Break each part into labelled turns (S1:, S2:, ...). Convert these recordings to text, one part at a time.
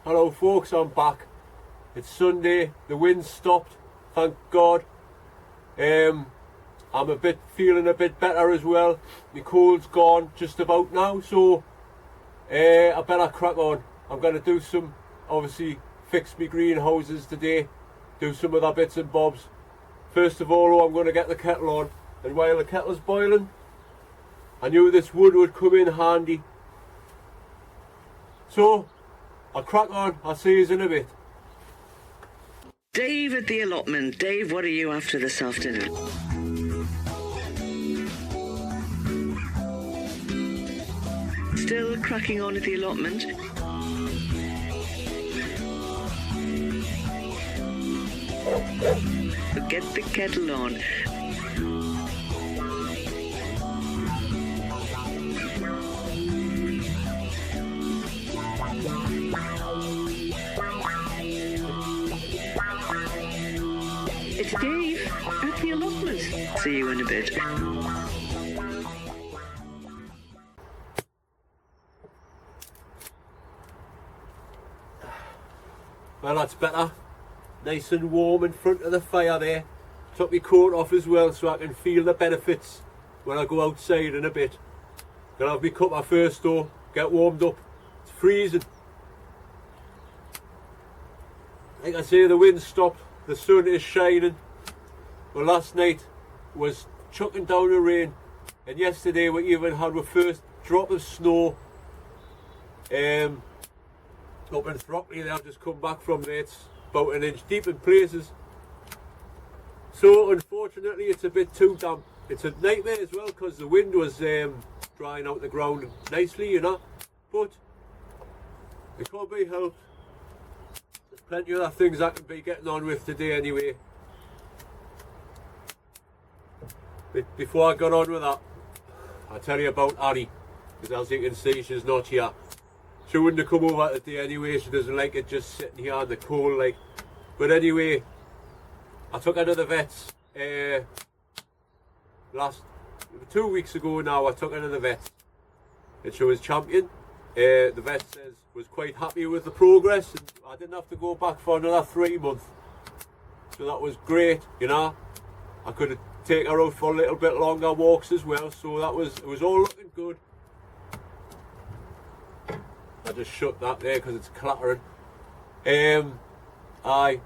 S1: Hello folks, I'm back. It's Sunday, the wind's stopped, thank God. I'm feeling a bit better as well. My cold's gone just about now, so I better crack on. I'm going to do some, obviously, fix my greenhouses today, do some other bits and bobs. First of all, I'm going to get the kettle on, and while the kettle's boiling, I knew this wood would come in handy. So, I'll crack on. I'll see you in a bit.
S2: Dave at the allotment. Dave, what are you after this afternoon? Still cracking on at the allotment? Get the kettle on. It's Dave at the allotment. See you in a bit.
S1: Well, that's better. Nice and warm in front of the fire there. Took my coat off as well so I can feel the benefits when I go outside in a bit. Gonna have my cuppa first though, get warmed up. It's freezing. Like I say, the wind stopped, the sun is shining. Well, last night was chucking down the rain, and yesterday we even had our first drop of snow. Up in Throckley there, I've just come back from there. It's about an inch deep in places. So unfortunately it's a bit too damp. It's a nightmare as well because the wind was drying out the ground nicely, you know. But it can't be helped. There's plenty of other things I can be getting on with today anyway. But before I got on with that, I'll tell you about Annie, because as you can see she's not here. She wouldn't have come over today anyway. She doesn't like it just sitting here in the cold like. But anyway, I took her to the vets last 2 weeks ago now. I took her to the vets and she was champion. The vet says was quite happy with the progress, and I didn't have to go back for another 3 months. So that was great, you know. I could take her out for a little bit longer walks as well. So it was all looking good. I just shut that there because it's clattering.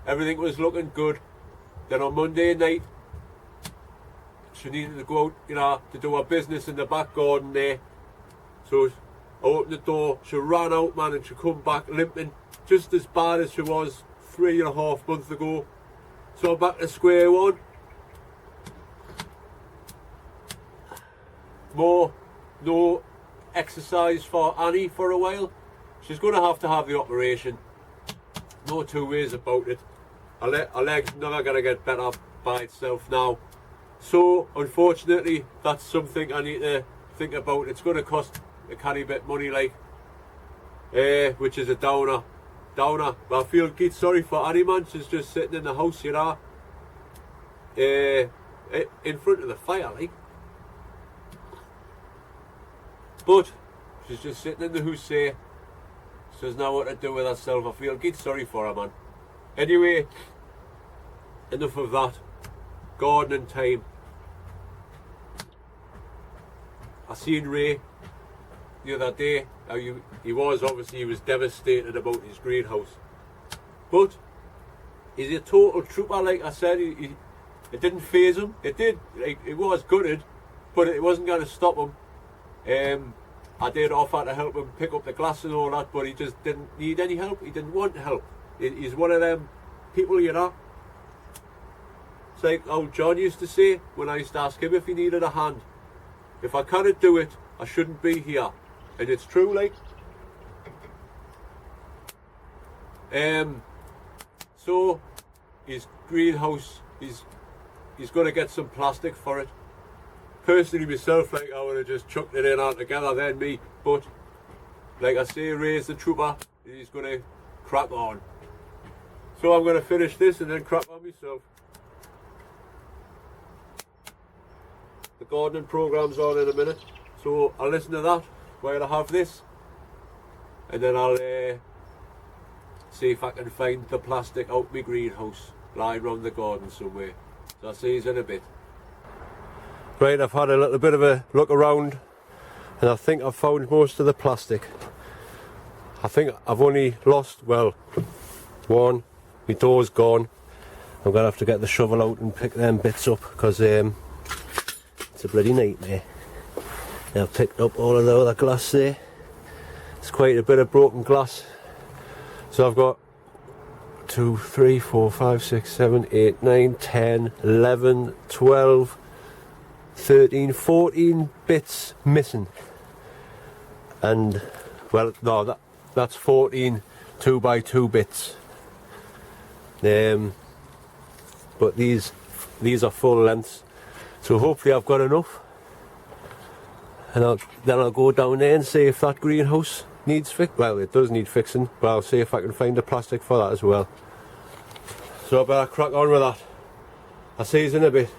S1: Everything was looking good. Then on Monday night, she needed to go out, you know, to do her business in the back garden there. So I opened the door, she ran out, man, and she come back limping, just as bad as she was 3.5 months ago. So I'm back to square one. No exercise for Annie for a while. She's going to have the operation. No two ways about it. Her leg's never going to get better by itself now. So, unfortunately, that's something I need to think about. It's going to cost a canny bit money, like, which is a downer. But I feel good sorry for Annie, man. She's just sitting in the house, you know, in front of the fire, like. But she's just sitting in the house there. She doesn't know what to do with herself. I feel good sorry for her, man. Anyway, enough of that. Gardening time. I seen Ray the other day. He was devastated about his greenhouse. But he's a total trooper, like I said. It didn't faze him. It did. Like, it was gutted, but it wasn't going to stop him. I did offer to help him pick up the glass and all that, but he just didn't need any help. He didn't want help. He's one of them people, you know. It's like old John used to say when I used to ask him if he needed a hand. If I cannot do it, I shouldn't be here. And it's true, like. So his greenhouse, he's going to get some plastic for it. Personally myself, like, I would have just chucked it in altogether then me, but like I say, Ray's the trooper, he's going to crack on. So I'm going to finish this and then crack on myself. The gardening programme's on in a minute, so I'll listen to that while I have this, and then I'll see if I can find the plastic out my greenhouse lying around the garden somewhere. So I'll see you in a bit. Right, I've had a little bit of a look around and I think I've found most of the plastic. I think I've only lost, well, one. My door's gone. I'm going to have to get the shovel out and pick them bits up because it's a bloody nightmare. Now I've picked up all of the other glass there. It's quite a bit of broken glass. So I've got 2, 3, 4, 5, 6, 7, 8, 9, 10, 11, 12, 13, 14 bits missing. And, well, no, that's 14 2x2 bits. But these are full lengths, so hopefully I've got enough, and then I'll go down there and see if that greenhouse needs fix. Well, it does need fixing, but I'll see if I can find the plastic for that as well. So I better crack on with that. I'll see you in a bit.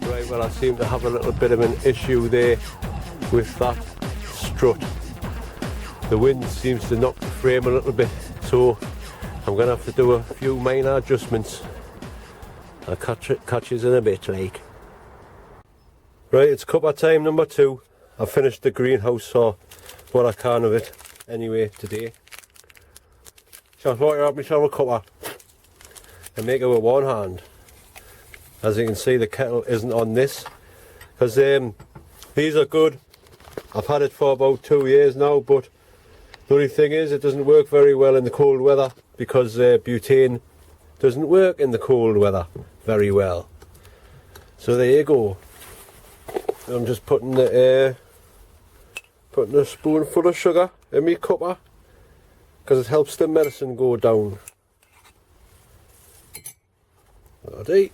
S1: Right, well, I seem to have a little bit of an issue there with that strut. The wind seems to knock the frame a little bit, so I'm going to have to do a few minor adjustments. I'll catch you in a bit, like. Right, it's cuppa time number 2. I've finished the greenhouse, or what I can of it anyway today. So I thought I'd have myself a cuppa and make it with one hand. As you can see, the kettle isn't on this because these are good. I've had it for about 2 years now, but the only thing is it doesn't work very well in the cold weather because butane doesn't work in the cold weather very well. So there you go. I'm just putting a spoonful of sugar in my cuppa because it helps the medicine go down. Alright.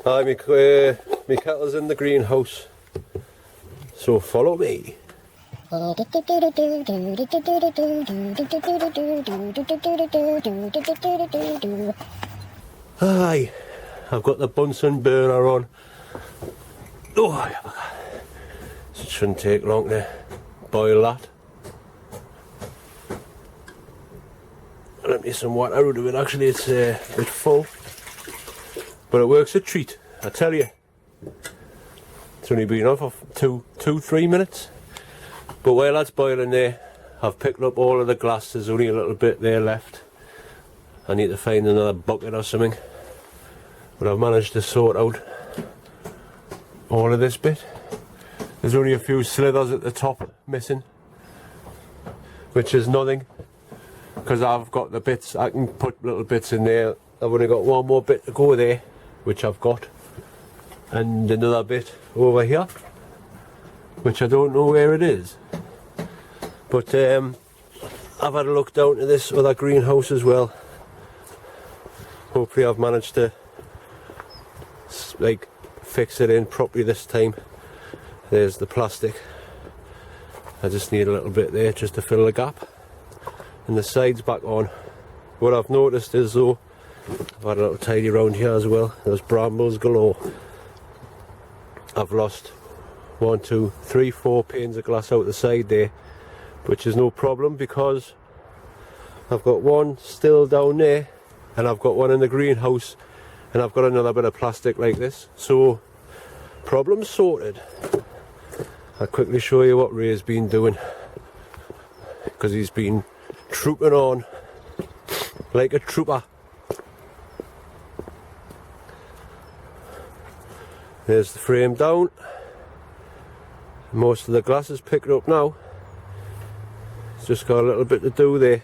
S1: My kettle's in the greenhouse, so follow me. Aye, I've got the Bunsen burner on. Oh, it shouldn't take long to boil that. Let me some water out of it. Actually, it's a bit full. But it works a treat, I tell you. It's only been on for 2-3 minutes. But while that's boiling there, I've picked up all of the glass. There's only a little bit there left. I need to find another bucket or something. But I've managed to sort out all of this bit. There's only a few slithers at the top missing, which is nothing, because I've got the bits, I can put little bits in there. I've only got one more bit to go there, which I've got, and another bit over here, which I don't know where it is. But I've had a look down to this other greenhouse as well. Hopefully I've managed to like fix it in properly this time. There's the plastic. I just need a little bit there just to fill the gap. And the side's back on. What I've noticed is though, I've had a little tidy around here as well. There's brambles galore. I've lost 1, 2, 3, 4 panes of glass out the side there, which is no problem because I've got one still down there, and I've got one in the greenhouse, and I've got another bit of plastic like this, so problem sorted. I'll quickly show you what Ray's been doing, because he's been trooping on like a trooper. There's the frame down. Most of the glass is picked up now. It's just got a little bit to do there.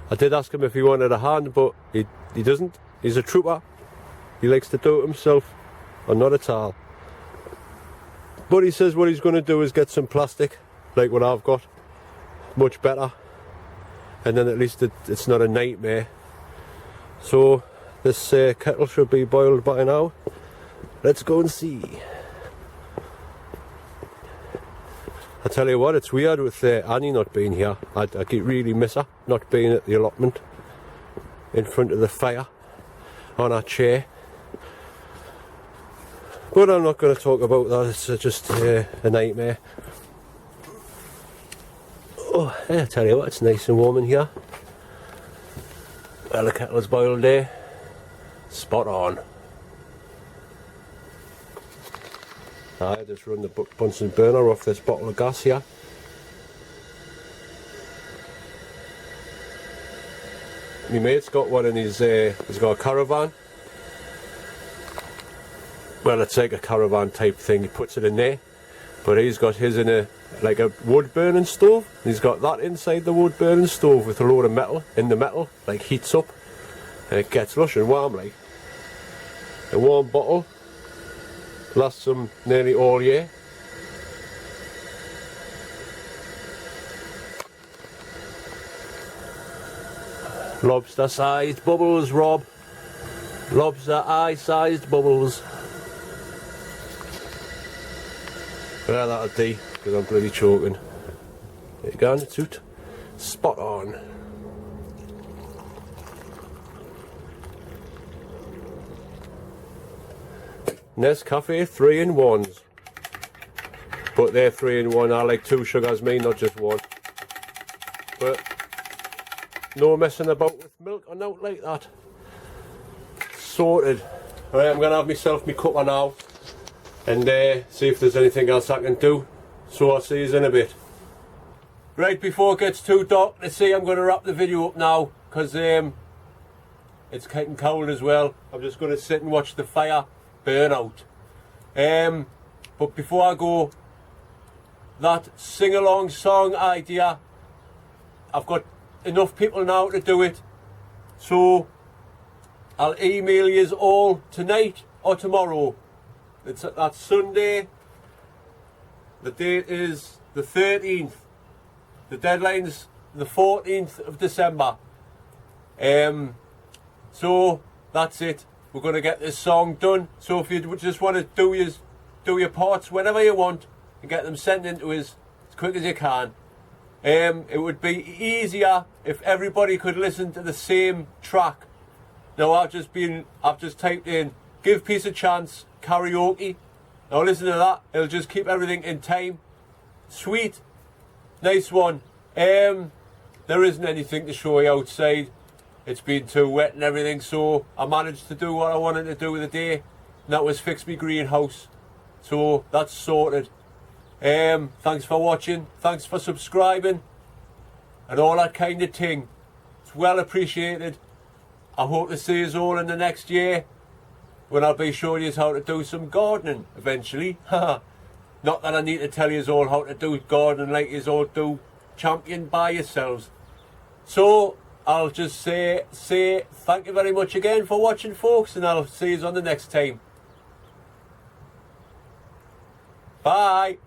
S1: I did ask him if he wanted a hand, but he doesn't. He's a trooper. He likes to do it himself, or not at all. But he says what he's going to do is get some plastic, like what I've got. Much better. And then at least it's not a nightmare. So this kettle should be boiled by now. Let's go and see. I tell you what, it's weird with Annie not being here. I really miss her not being at the allotment in front of the fire on her chair. But I'm not going to talk about that, it's just a nightmare. Oh, I tell you what, it's nice and warm in here. Well, the kettle's boiled there. Spot on. I just run the Bunsen burner off this bottle of gas here. My mate's got one in his, he's got a caravan. Well, it's like a caravan type thing, he puts it in there. But he's got his in a wood burning stove. He's got that inside the wood burning stove with a load of metal in the metal, like heats up. And it gets lush and warm like. A warm bottle lasts them nearly all year. Lobster sized bubbles, Rob. Lobster eye sized bubbles. Well, that'll do, because I'm bloody choking. There you go, it's out. Spot on. Nescafe 3-in-1s. But they're 3-in-1. I like 2 sugars, me, not just 1. But no messing about with milk or nothing like that. Sorted. Right, I'm going to have myself my cuppa now and see if there's anything else I can do. So I'll see you in a bit. Right, before it gets too dark, let's see, I'm going to wrap the video up now because it's getting cold as well. I'm just going to sit and watch the fire burn out. But before I go, that sing-along song idea, I've got enough people now to do it, so I'll email you all tonight or tomorrow. That's Sunday. The date is the 13th. The deadline's the 14th of December. So that's it. We're going to get this song done. So if you just want to do your parts whenever you want and get them sent into us as quick as you can. It would be easier if everybody could listen to the same track. Now I've just typed in "Give Peace a Chance" karaoke. Now listen to that. It'll just keep everything in time. Sweet, nice one. There isn't anything to show you outside. It's been too wet and everything, so I managed to do what I wanted to do with the day, and that was fix my greenhouse. So that's sorted. Thanks for watching, thanks for subscribing, and all that kind of thing. It's well appreciated. I hope to see us all in the next year. when I'll be showing you how to do some gardening eventually. Not that I need to tell you all how to do gardening like you all do, champion by yourselves. So I'll just say thank you very much again for watching, folks, and I'll see you on the next time. Bye.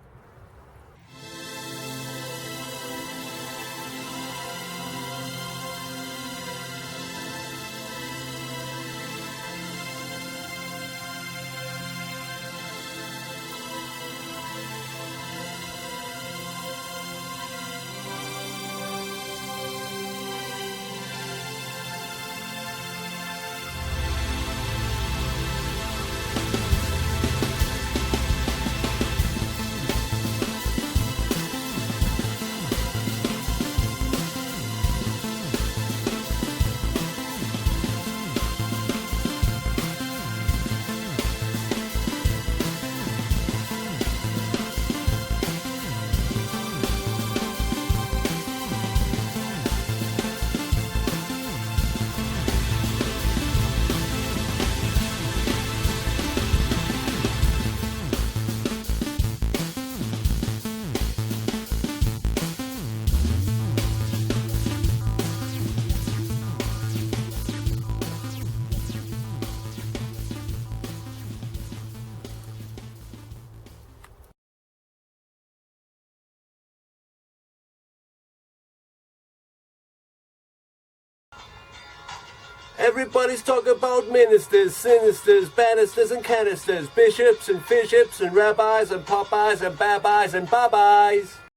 S1: Everybody's talking about ministers, sinisters, banisters and canisters, bishops and fishops and rabbis and popeyes and babis and babis.